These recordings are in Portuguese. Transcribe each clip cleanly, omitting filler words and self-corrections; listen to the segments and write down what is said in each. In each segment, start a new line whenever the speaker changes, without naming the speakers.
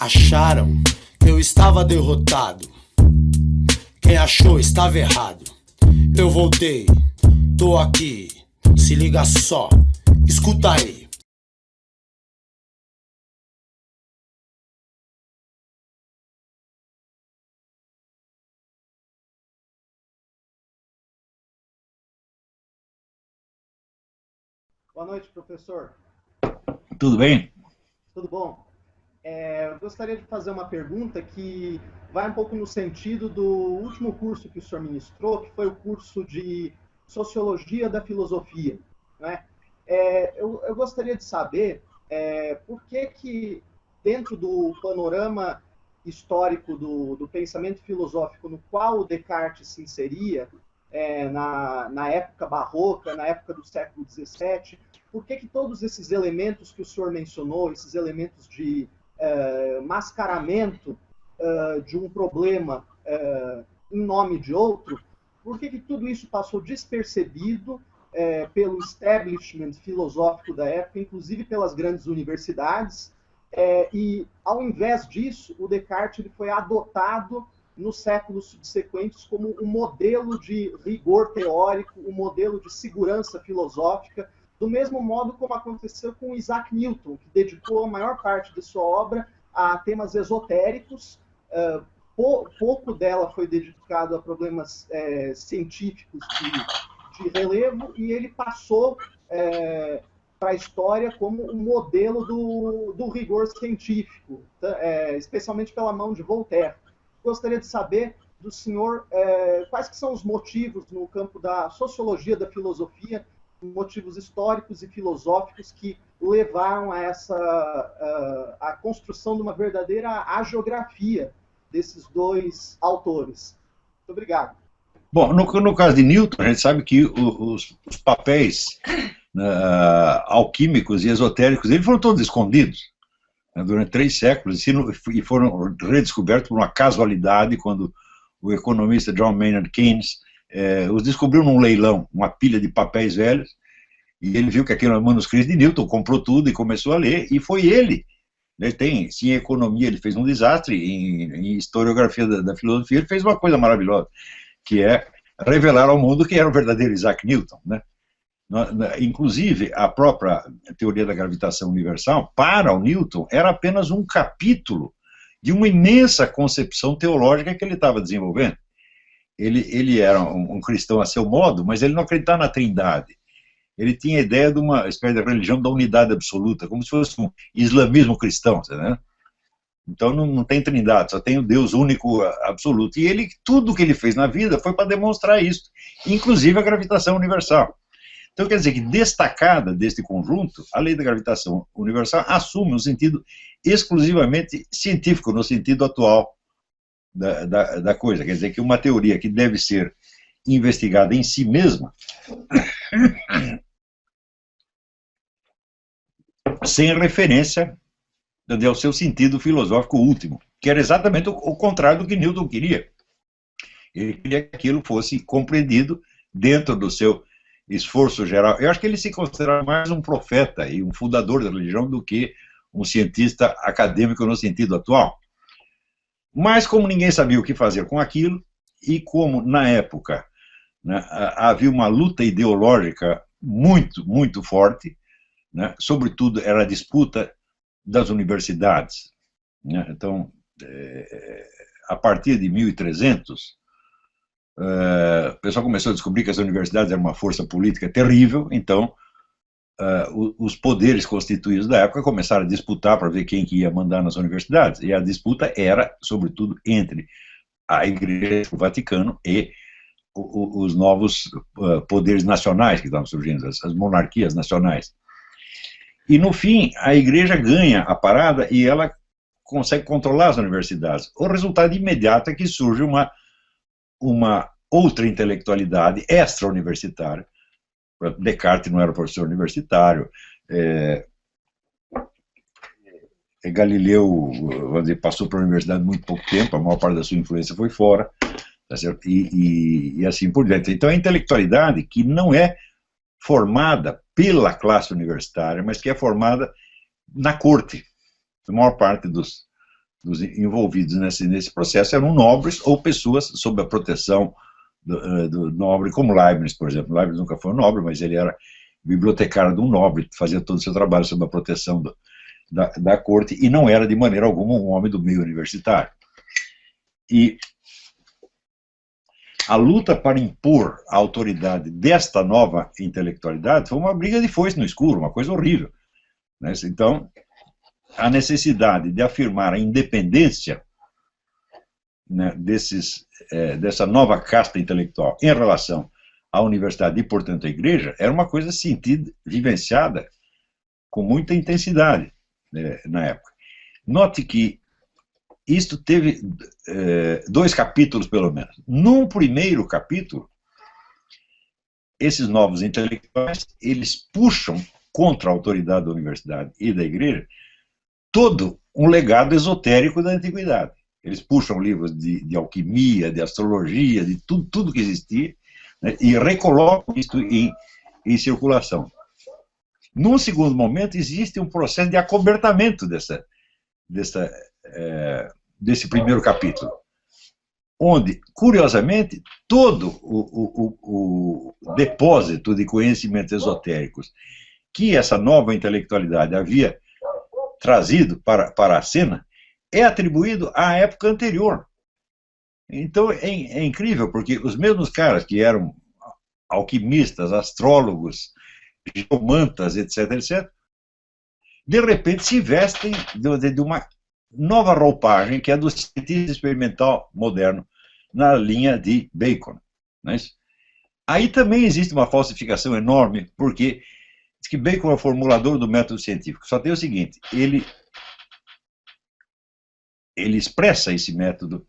Acharam que eu estava derrotado. Quem achou estava errado. Eu voltei, tô aqui. Se liga só, escuta aí.
Boa noite, professor.
Tudo bem?
Tudo bom? Eu gostaria de fazer uma pergunta que vai um pouco no sentido do último curso que o senhor ministrou, que foi o curso de Sociologia da Filosofia, né? Eu gostaria de saber por que, dentro do panorama histórico do pensamento filosófico no qual o Descartes se inseria, na época barroca, na época do século XVII, por que todos esses elementos que o senhor mencionou, esses elementos de mascaramento de um problema em nome de outro, por que tudo isso passou despercebido pelo establishment filosófico da época, inclusive pelas grandes universidades, e, ao invés disso, o Descartes ele foi adotado nos séculos subsequentes como um modelo de rigor teórico, um modelo de segurança filosófica, do mesmo modo como aconteceu com Isaac Newton, que dedicou a maior parte de sua obra a temas esotéricos. Pouco dela foi dedicado a problemas científicos de relevo, e ele passou para a história como um modelo do rigor científico, especialmente pela mão de Voltaire. Gostaria de saber do senhor quais que são os motivos no campo da sociologia da filosofia, motivos históricos e filosóficos que levaram a a construção de uma verdadeira hagiografia desses dois autores. Muito obrigado.
Bom, no caso de Newton, a gente sabe que os papéis alquímicos e esotéricos dele foram todos escondidos, né, durante 3 séculos, e foram redescobertos por uma casualidade, quando o economista John Maynard Keynes os descobriu num leilão, uma pilha de papéis velhos, e ele viu que aquilo era manuscrito de Newton, comprou tudo e começou a ler, e foi ele. Se em economia ele fez um desastre, em historiografia da filosofia ele fez uma coisa maravilhosa, que é revelar ao mundo quem era o verdadeiro Isaac Newton, né? Inclusive, a própria teoria da gravitação universal, para o Newton, era apenas um capítulo de uma imensa concepção teológica que ele estava desenvolvendo. Ele era um cristão a seu modo, mas ele não acreditava na Trindade. Ele tinha a ideia de uma espécie de religião da unidade absoluta, como se fosse um islamismo cristão, né? Então não tem Trindade, só tem o Deus único absoluto. E tudo que ele fez na vida foi para demonstrar isso, inclusive a gravitação universal. Então quer dizer que, destacada deste conjunto, a lei da gravitação universal assume um sentido exclusivamente científico, no sentido atual da coisa. Quer dizer que uma teoria que deve ser investigada em si mesma, sem referência ao seu sentido filosófico último, que era exatamente o contrário do que Newton queria. Ele queria que aquilo fosse compreendido dentro do seu esforço geral. Eu acho que ele se considera mais um profeta e um fundador da religião do que um cientista acadêmico no sentido atual. Mas como ninguém sabia o que fazer com aquilo, e como na época, né, havia uma luta ideológica muito, muito forte, né, sobretudo era a disputa das universidades, né? Então, a partir de 1300, o pessoal começou a descobrir que as universidades eram uma força política terrível. Então os poderes constituídos da época começaram a disputar para ver quem que ia mandar nas universidades, e a disputa era, sobretudo, entre a Igreja, o Vaticano, e os novos poderes nacionais que estavam surgindo, as monarquias nacionais. E, no fim, a Igreja ganha a parada e ela consegue controlar as universidades. O resultado imediato é que surge uma outra intelectualidade extra-universitária. Descartes não era professor universitário, Galileu, vamos dizer, passou pela universidade muito pouco tempo, a maior parte da sua influência foi fora, tá certo? E assim por diante. Então a intelectualidade que não é formada pela classe universitária, mas que é formada na corte. A maior parte dos dos envolvidos nesse processo eram nobres ou pessoas sob a proteção do nobre, como Leibniz, por exemplo. Leibniz nunca foi um nobre, mas ele era bibliotecário de um nobre, fazia todo o seu trabalho sob a proteção da corte, e não era de maneira alguma um homem do meio universitário. E a luta para impor a autoridade desta nova intelectualidade foi uma briga de foice no escuro, uma coisa horrível, né? Então, a necessidade de afirmar a independência, né, dessa nova casta intelectual em relação à universidade e, portanto, à igreja, era uma coisa sentida, vivenciada com muita intensidade, né, na época. Note que isto teve 2 capítulos, pelo menos. Num primeiro capítulo, esses novos intelectuais, eles puxam contra a autoridade da universidade e da igreja todo um legado esotérico da antiguidade. Eles puxam livros de alquimia, de astrologia, de tudo que existia, né, e recolocam isso em circulação. Num segundo momento, existe um processo de acobertamento desse primeiro capítulo, onde, curiosamente, todo o depósito de conhecimentos esotéricos que essa nova intelectualidade havia trazido para a cena é atribuído à época anterior. Então é incrível, porque os mesmos caras que eram alquimistas, astrólogos, geomantas, etc., etc., de repente se vestem de uma nova roupagem, que é do cientista experimental moderno, na linha de Bacon. Não é isso? Aí também existe uma falsificação enorme, porque diz que Bacon é o formulador do método científico. Só tem o seguinte, ele expressa esse método,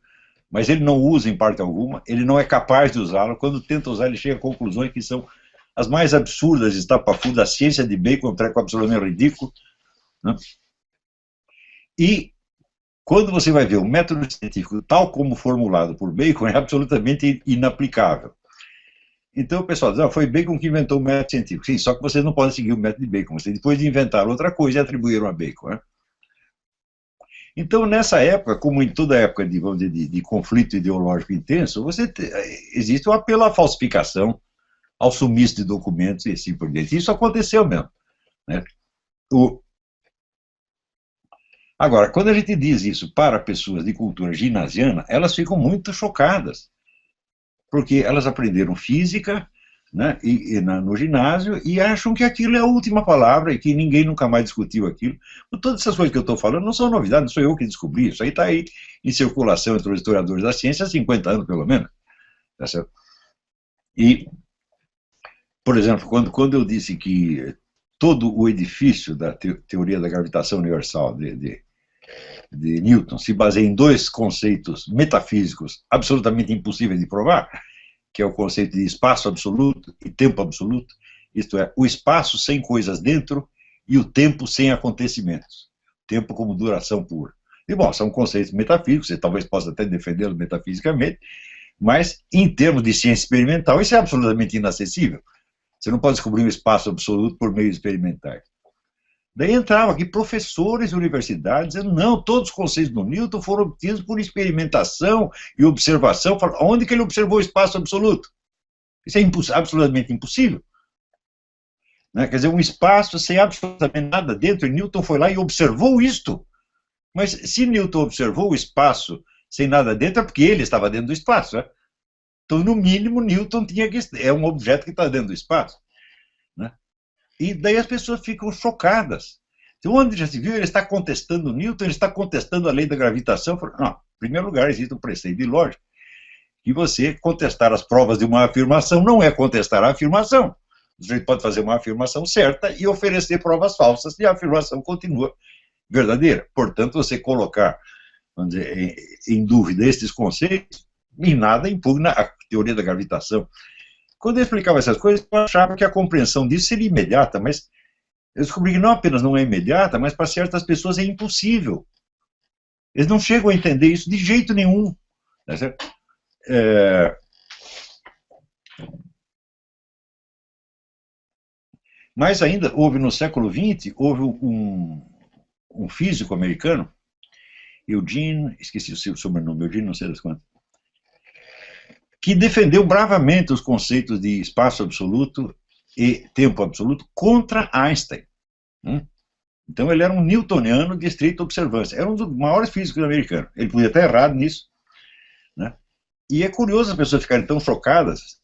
mas ele não usa em parte alguma, ele não é capaz de usá-lo. Quando tenta usar, ele chega a conclusões que são as mais absurdas, estapafúrdias. A ciência de Bacon é um treco absolutamente ridículo, né? E quando você vai ver o método científico tal como formulado por Bacon, é absolutamente inaplicável. Então o pessoal diz, foi Bacon que inventou o método científico. Sim, só que vocês não podem seguir o método de Bacon. Vocês depois de inventar outra coisa e atribuíram a Bacon, né? Então, nessa época, como em toda época vamos dizer, de conflito ideológico intenso, existe um apelo à falsificação, ao sumiço de documentos e assim por diante. Isso aconteceu mesmo, né? Agora, quando a gente diz isso para pessoas de cultura ginasiana, elas ficam muito chocadas, porque elas aprenderam física, né, no ginásio, e acham que aquilo é a última palavra e que ninguém nunca mais discutiu aquilo. Todas essas coisas que eu estou falando não são novidades, não sou eu que descobri, isso aí está aí em circulação entre os historiadores da ciência há 50 anos, pelo menos. Tá certo? E, por exemplo, quando eu disse que todo o edifício da teoria da gravitação universal de Newton se baseia em 2 conceitos metafísicos absolutamente impossíveis de provar, que é o conceito de espaço absoluto e tempo absoluto, isto é, o espaço sem coisas dentro e o tempo sem acontecimentos, tempo como duração pura. E, bom, são conceitos metafísicos, você talvez possa até defendê-los metafisicamente, mas, em termos de ciência experimental, isso é absolutamente inacessível. Você não pode descobrir um espaço absoluto por meios experimentais. Daí entravam aqui professores de universidades dizendo, não, todos os conceitos do Newton foram obtidos por experimentação e observação. Onde que ele observou o espaço absoluto? Isso é absolutamente impossível. Né? Quer dizer, um espaço sem absolutamente nada dentro, e Newton foi lá e observou isto. Mas se Newton observou o espaço sem nada dentro, é porque ele estava dentro do espaço. Né? Então, no mínimo, Newton tinha que... é um objeto que está dentro do espaço. Né? E daí as pessoas ficam chocadas. Então, onde já se viu, ele está contestando Newton, ele está contestando a lei da gravitação. Não, em primeiro lugar, existe um preceito de lógica, que você contestar as provas de uma afirmação não é contestar a afirmação. Você pode fazer uma afirmação certa e oferecer provas falsas, e a afirmação continua verdadeira. Portanto, você colocar, vamos dizer, em dúvida estes conceitos, em nada impugna a teoria da gravitação. Quando eu explicava essas coisas, eu achava que a compreensão disso seria imediata, mas eu descobri que não apenas não é imediata, mas para certas pessoas é impossível. Eles não chegam a entender isso de jeito nenhum. Tá certo? Mas ainda houve no século XX, houve um físico americano Eugene, esqueci o seu sobrenome, Eugene não sei das quantas, que defendeu bravamente os conceitos de espaço absoluto e tempo absoluto contra Einstein. Então ele era um newtoniano de estrita observância, era um dos maiores físicos americanos. Ele podia estar errado nisso, né? E é curioso as pessoas ficarem tão chocadas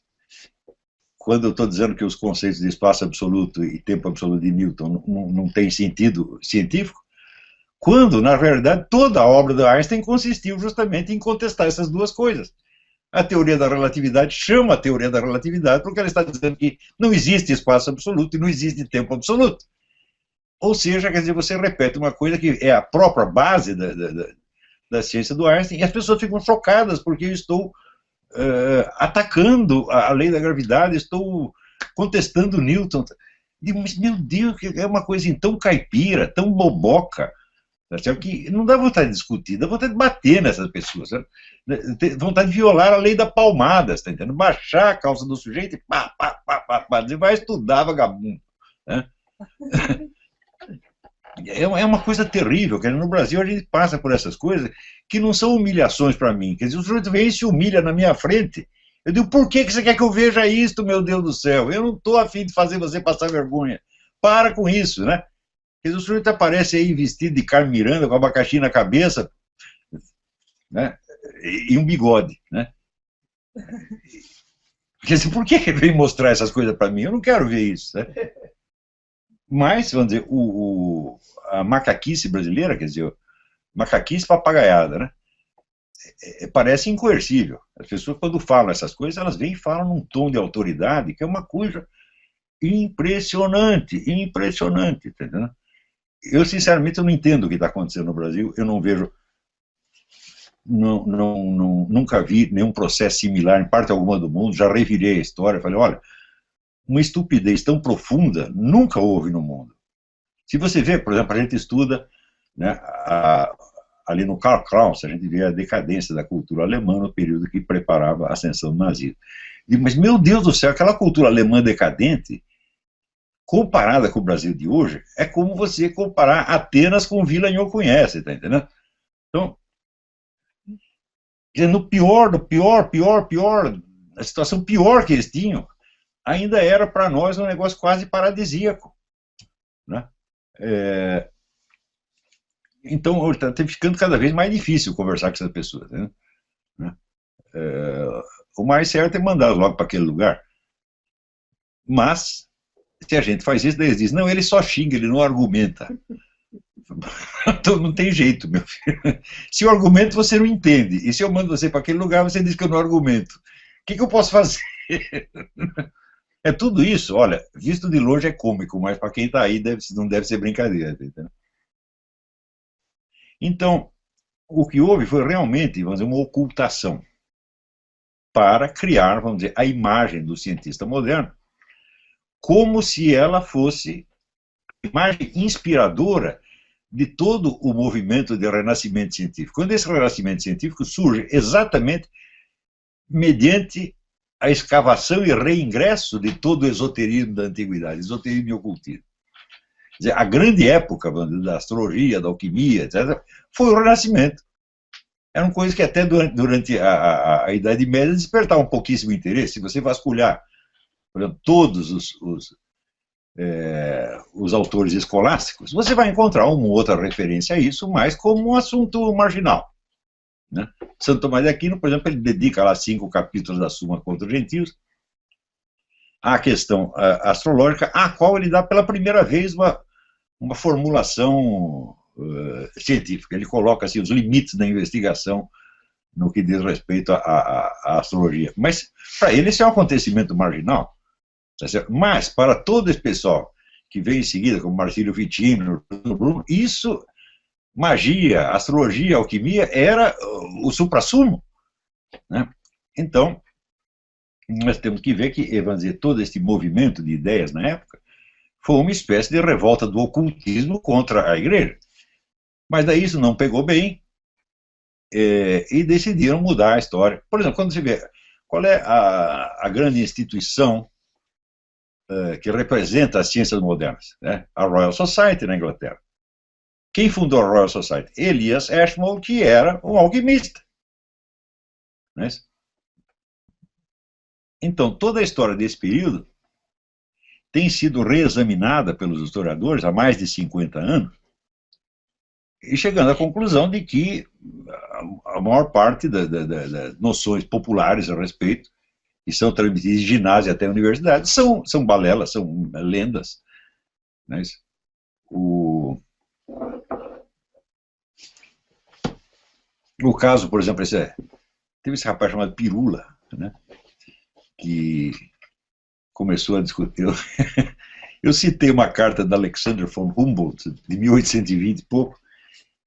quando eu estou dizendo que os conceitos de espaço absoluto e tempo absoluto de Newton não têm sentido científico, quando, na verdade, toda a obra do Einstein consistiu justamente em contestar essas duas coisas. A teoria da relatividade chama a teoria da relatividade porque ela está dizendo que não existe espaço absoluto e não existe tempo absoluto. Ou seja, quer dizer, você repete uma coisa que é a própria base da ciência do Einstein, e as pessoas ficam chocadas porque eu estou atacando a lei da gravidade, estou contestando Newton. Digo, mas, meu Deus, é uma coisa tão caipira, tão boboca, que não dá vontade de discutir, dá vontade de bater nessas pessoas, sabe? Dá vontade de violar a lei da palmada, está entendendo? Baixar a calça do sujeito e pá, pá, pá, pá, pá, dizer, vai estudar, vagabundo, né? É uma coisa terrível, que no Brasil a gente passa por essas coisas que não são humilhações para mim. Quer dizer, o sujeito vem e se humilha na minha frente. Eu digo, por que você quer que eu veja isto, meu Deus do céu? Eu não estou afim de fazer você passar vergonha. Para com isso, né? Quer dizer, o sujeito aparece aí vestido de Carmen Miranda, com abacaxi na cabeça, né? E um bigode, né? Quer dizer, por que ele vem mostrar essas coisas para mim? Eu não quero ver isso, né? Mas, vamos dizer, a macaquice brasileira, quer dizer, macaquice papagaiada, né? Parece incoercível. As pessoas, quando falam essas coisas, elas vêm e falam num tom de autoridade, que é uma coisa impressionante, impressionante, entendeu? Eu, sinceramente, eu não entendo o que está acontecendo no Brasil, eu não vejo, nunca vi nenhum processo similar em parte alguma do mundo, já revirei a história, falei, olha, uma estupidez tão profunda nunca houve no mundo. Se você vê, por exemplo, a gente estuda, né, ali no Karl Kraus, a gente vê a decadência da cultura alemã no período que preparava a ascensão do nazismo. Mas, meu Deus do céu, aquela cultura alemã decadente, comparada com o Brasil de hoje, é como você comparar Atenas com Vila Nhocuense, está entendendo? Então, no pior, a situação pior que eles tinham, ainda era para nós um negócio quase paradisíaco, né? Então, está ficando cada vez mais difícil conversar com essas pessoas, né? O mais certo é mandá-los logo para aquele lugar. Mas, se a gente faz isso, daí eles dizem, não, ele só xinga, ele não argumenta. Então não tem jeito, meu filho. Se eu argumento, você não entende. E se eu mando você para aquele lugar, você diz que eu não argumento. O que eu posso fazer? É tudo isso, olha, visto de longe é cômico, mas para quem está aí não deve ser brincadeira. Entendeu? Então, o que houve foi realmente, vamos dizer, uma ocultação para criar, vamos dizer, a imagem do cientista moderno como se ela fosse a imagem inspiradora de todo o movimento de renascimento científico. Quando esse renascimento científico surge exatamente mediante a escavação e reingresso de todo o esoterismo da antiguidade, esoterismo e ocultismo. Quer dizer, a grande época da astrologia, da alquimia, etc., foi o Renascimento. Eram coisas que até durante a Idade Média despertavam pouquíssimo interesse. Se você vasculhar, por exemplo, todos os autores escolásticos, você vai encontrar uma ou outra referência a isso, mas como um assunto marginal. Né? Santo Tomás de Aquino, por exemplo, ele dedica lá 5 capítulos da Suma contra os Gentios à questão astrológica, à qual ele dá pela primeira vez uma formulação científica. Ele coloca assim, os limites da investigação no que diz respeito à astrologia. Mas, para ele, isso é um acontecimento marginal. Tá certo? Mas, para todo esse pessoal que vem em seguida, como Marcílio Ficino, Bruno, isso, magia, astrologia, alquimia, era o suprassumo. Né? Então, nós temos que ver que, vamos dizer, todo esse movimento de ideias na época foi uma espécie de revolta do ocultismo contra a igreja. Mas daí isso não pegou bem e decidiram mudar a história. Por exemplo, quando você vê qual é a grande instituição que representa as ciências modernas, né? A Royal Society na Inglaterra. Quem fundou a Royal Society? Elias Ashmole, que era um alquimista. Né? Então, toda a história desse período tem sido reexaminada pelos historiadores há mais de 50 anos, e chegando à conclusão de que a maior parte das noções populares a respeito, que são transmitidas de ginásio até a universidade, são balelas, são lendas. Né? O caso, por exemplo, teve esse rapaz chamado Pirula, né? Que começou a discutir. Eu citei uma carta da Alexander von Humboldt, de 1820 e pouco,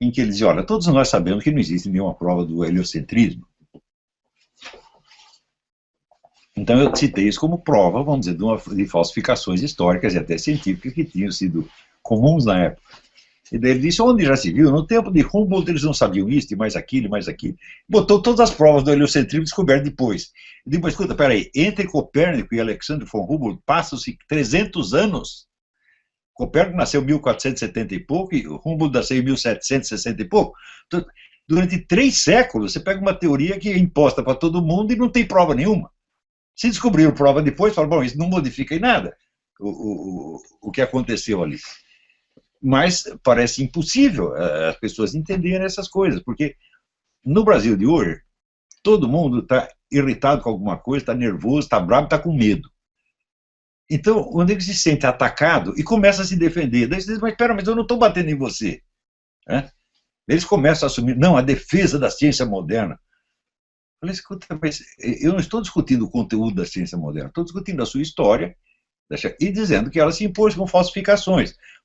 em que ele dizia, olha, todos nós sabemos que não existe nenhuma prova do heliocentrismo. Então eu citei isso como prova, vamos dizer, de falsificações históricas e até científicas que tinham sido comuns na época. E daí ele disse, onde já se viu? No tempo de Humboldt eles não sabiam isso, e mais aquilo, e mais aquilo. Botou todas as provas do heliocentrismo descobertas depois. Eu digo, mas escuta, peraí, entre Copérnico e Alexander von Humboldt passam-se 300 anos. Copérnico nasceu em 1470 e pouco, e Humboldt nasceu em 1760 e pouco. Então, durante 3 séculos, você pega uma teoria que é imposta para todo mundo e não tem prova nenhuma. Se descobriram prova depois, falam, bom, isso não modifica em nada o que aconteceu ali. Mas parece impossível as pessoas entenderem essas coisas, porque no Brasil de hoje, todo mundo está irritado com alguma coisa, está nervoso, está bravo, está com medo. Então, o nego se sente atacado e começa a se defender. Daí você diz, mas espera, mas eu não estou batendo em você. Eles começam a assumir, não, a defesa da ciência moderna. Eu falei, escuta, mas eu não estou discutindo o conteúdo da ciência moderna, estou discutindo a sua história e dizendo que ela se impôs com falsificações.